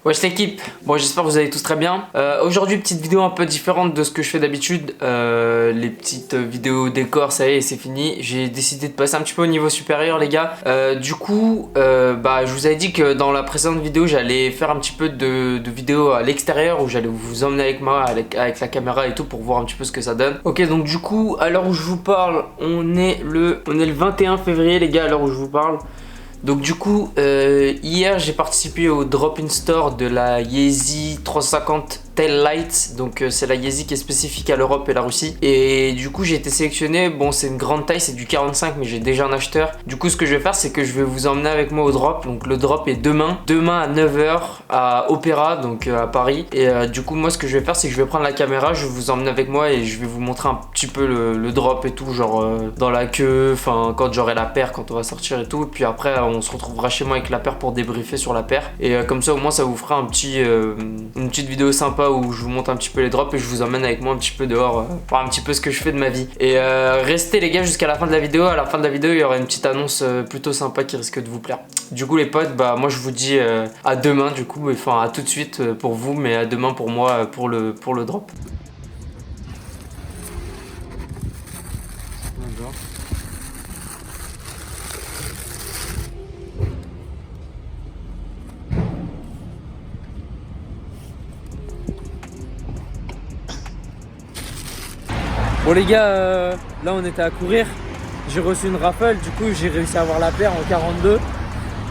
Wesh l'équipe, bon j'espère que vous allez tous très bien. Aujourd'hui petite vidéo un peu différente de ce que je fais d'habitude. Les petites vidéos décor, ça y est, c'est fini. J'ai décidé de passer un petit peu au niveau supérieur les gars. Du coup je vous avais dit que dans la précédente vidéo j'allais faire un petit peu de vidéos à l'extérieur, où j'allais vous emmener avec moi avec la caméra et tout pour voir un petit peu ce que ça donne. Ok, donc du coup à l'heure où je vous parle, on est le 21 février les gars, à l'heure où je vous parle. Donc du coup, hier j'ai participé au drop-in store de la Yeezy 350 Tail Light. Donc c'est la Yeezy qui est spécifique à l'Europe et la Russie. Et du coup j'ai été sélectionné, bon c'est une grande taille, c'est du 45 mais j'ai déjà un acheteur. Du coup ce que je vais faire c'est que je vais vous emmener avec moi au drop. Donc le drop est demain à 9 h à Opéra, donc à Paris. Et du coup moi ce que je vais faire c'est que je vais prendre la caméra, je vais vous emmener avec moi et je vais vous montrer un petit peu le drop et tout, genre dans la queue, enfin quand j'aurai la paire, quand on va sortir et tout. Et puis après on se retrouvera chez moi avec la paire pour débriefer sur la paire. Et comme ça au moins ça vous fera une petite vidéo sympa où je vous montre un petit peu les drops et je vous emmène avec moi un petit peu dehors, voir un petit peu ce que je fais de ma vie. Et restez les gars jusqu'à la fin de la vidéo. À la fin de la vidéo il y aura une petite annonce plutôt sympa qui risque de vous plaire. Du coup les potes, moi je vous dis à demain du coup, enfin à tout de suite pour vous, mais à demain pour moi pour le drop. Bon les gars, là on était à courir, j'ai reçu une raffle, du coup j'ai réussi à avoir la paire en 42.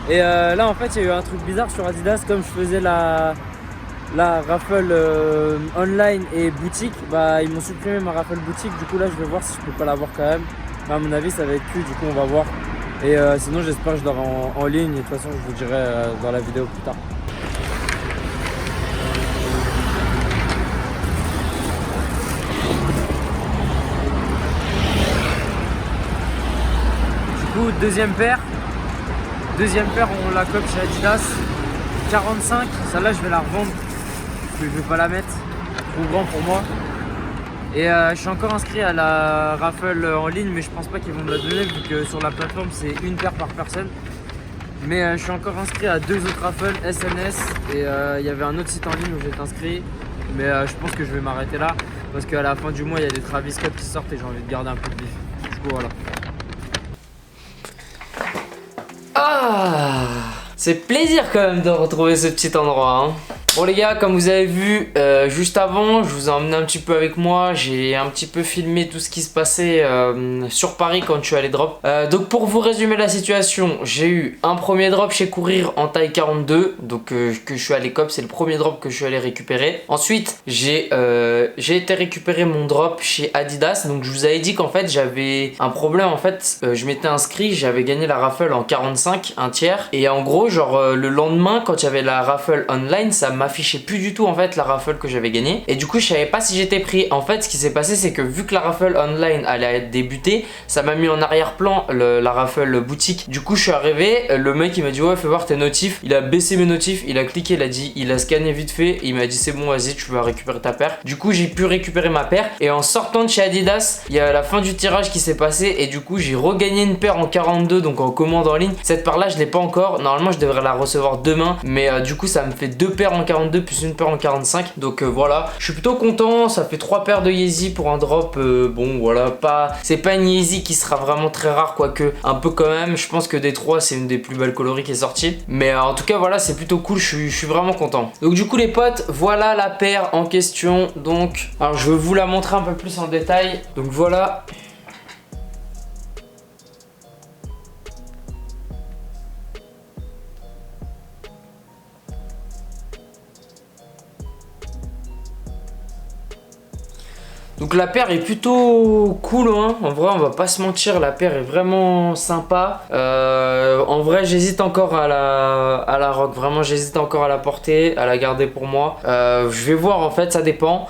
Et là en fait il y a eu un truc bizarre sur Adidas, comme je faisais la raffle online et boutique, ils m'ont supprimé ma raffle boutique. Du coup là je vais voir si je peux pas l'avoir quand même, mais à mon avis ça va être plus, du coup on va voir. Et sinon j'espère que je l'aurai en ligne, et de toute façon je vous dirai dans la vidéo plus tard. Deuxième paire on la cope chez Adidas 45, celle-là je vais la revendre parce que je vais pas la mettre, trop grand pour moi. Et je suis encore inscrit à la raffle en ligne, mais je pense pas qu'ils vont me la donner vu que sur la plateforme c'est une paire par personne. Mais je suis encore inscrit à 2 autres raffles SNS, et il y avait un autre site en ligne où j'étais inscrit, mais je pense que je vais m'arrêter là parce qu'à la fin du mois il y a des Travis Scott qui sortent et j'ai envie de garder un peu de bif. Du coup voilà. C'est plaisir quand même de retrouver ce petit endroit, hein. Bon les gars, comme vous avez vu juste avant, je vous ai emmené un petit peu avec moi. J'ai un petit peu filmé tout ce qui se passait sur Paris quand je suis allé drop. Donc pour vous résumer la situation, j'ai eu un premier drop chez Courir en taille 42, donc que je suis allé cop, c'est le premier drop que je suis allé récupérer. Ensuite j'ai été récupérer mon drop chez Adidas. Donc je vous avais dit qu'en fait j'avais un problème, en fait je m'étais inscrit, j'avais gagné la raffle en 45, un tiers. Et en gros genre le lendemain quand il y avait la raffle online, ça m'affichait plus du tout en fait la raffle que j'avais gagnée. Et du coup je savais pas si j'étais pris. En fait ce qui s'est passé c'est que vu que la raffle online allait être débutée, ça m'a mis en arrière-plan la raffle boutique. Du coup je suis arrivé, le mec il m'a dit ouais fais voir tes notifs. Il a baissé mes notifs, il a cliqué, il a scanné vite fait et il m'a dit c'est bon vas-y tu vas récupérer ta paire. Du coup j'ai pu récupérer ma paire, et en sortant de chez Adidas il y a la fin du tirage qui s'est passé, et du coup j'ai regagné une paire en 42, donc en commande en ligne. Cette paire là je l'ai pas encore, normalement je devrais la recevoir demain, mais du coup ça me fait 2 paires en 42 plus une paire en 45. Donc voilà, je suis plutôt content. Ça fait 3 paires de Yeezy pour un drop. Bon voilà, c'est pas une Yeezy qui sera vraiment très rare, quoique un peu quand même. Je pense que des 3 c'est une des plus belles coloris qui est sortie, mais en tout cas voilà, c'est plutôt cool. Je suis vraiment content. Donc du coup les potes, voilà la paire en question. Donc alors je vais vous la montrer un peu plus en détail. Donc voilà. Donc la paire est plutôt cool, hein. En vrai on va pas se mentir, la paire est vraiment sympa. En vrai j'hésite encore à la rock, vraiment j'hésite encore à la porter, à la garder pour moi. Je vais voir en fait, ça dépend.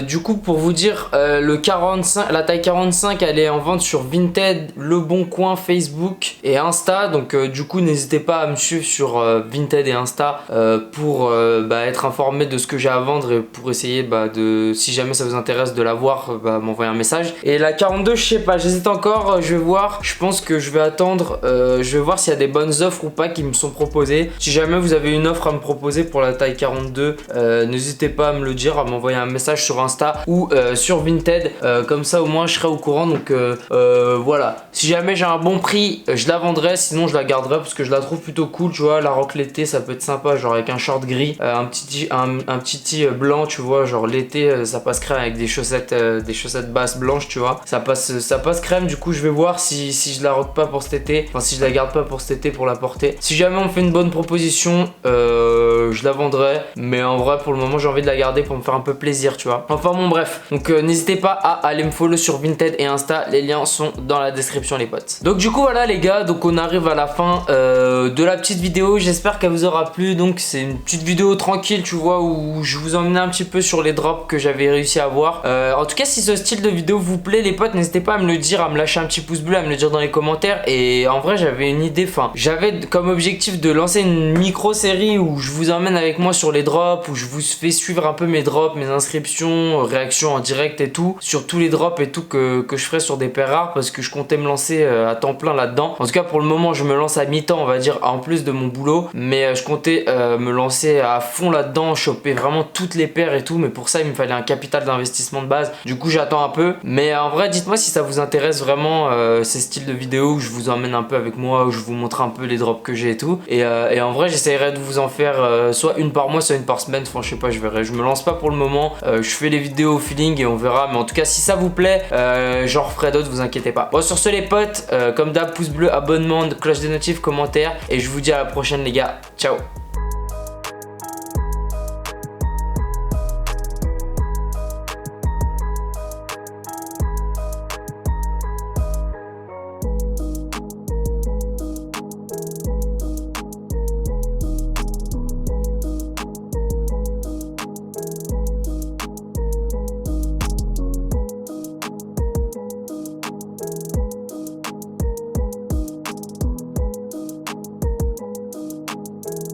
Du coup pour vous dire, la taille 45 elle est en vente sur Vinted, Le Bon Coin, Facebook et Insta. Donc du coup n'hésitez pas à me suivre sur Vinted et Insta pour être informé de ce que j'ai à vendre, et pour essayer si jamais ça vous intéresse de la voir voir, m'envoyer un message. Et la 42, je sais pas, j'hésite encore, je vais voir. Je pense que je vais attendre, je vais voir s'il y a des bonnes offres ou pas qui me sont proposées. Si jamais vous avez une offre à me proposer pour la taille 42, n'hésitez pas à me le dire, à m'envoyer un message sur Insta ou sur Vinted. Comme ça au moins je serai au courant. Donc voilà, si jamais j'ai un bon prix, je la vendrai, sinon je la garderai parce que je la trouve plutôt cool, tu vois. La rock l'été, ça peut être sympa, genre avec un short gris, un petit tee blanc, tu vois, genre l'été ça passe crème avec des chaussettes basses blanches, tu vois. Ça passe crème. Du coup je vais voir si je la rock pas pour cet été, enfin si je la garde pas pour cet été pour la porter. Si jamais on me fait une bonne proposition, je la vendrai, mais en vrai pour le moment j'ai envie de la garder pour me faire un peu plaisir, tu vois. Enfin bon bref, donc n'hésitez pas à aller me follow sur Vinted et Insta, les liens sont dans la description les potes. Donc du coup voilà les gars, donc on arrive à la fin de la petite vidéo, j'espère qu'elle vous aura plu. Donc c'est une petite vidéo tranquille, tu vois, où je vous emmène un petit peu sur les drops que j'avais réussi à avoir. En tout cas si ce style de vidéo vous plaît les potes, n'hésitez pas à me le dire, à me lâcher un petit pouce bleu, à me le dire dans les commentaires. Et en vrai j'avais une idée, enfin j'avais comme objectif de lancer une micro série où je vous emmène avec moi sur les drops, où je vous fais suivre un peu mes drops, mes inscriptions, réactions en direct et tout, sur tous les drops et tout que je ferai sur des paires rares, parce que je comptais me lancer à temps plein là-dedans. En tout cas pour le moment je me lance à mi-temps, on va dire, en plus de mon boulot, mais je comptais me lancer à fond là-dedans, choper vraiment toutes les paires et tout, mais pour ça il me fallait un capital d'investissement de base. Du coup j'attends un peu, mais en vrai dites-moi si ça vous intéresse vraiment ces styles de vidéos où je vous emmène un peu avec moi, où je vous montre un peu les drops que j'ai et tout. Et en vrai j'essaierai de vous en faire soit une par mois, soit une par semaine. Enfin je sais pas, je verrai, je me lance pas pour le moment, je fais les vidéos au feeling et on verra. Mais en tout cas si ça vous plaît, j'en referai d'autres, vous inquiétez pas. Bon sur ce les potes, comme d'hab, pouce bleu, abonnement, cloche des notifs, commentaires, et je vous dis à la prochaine les gars, ciao.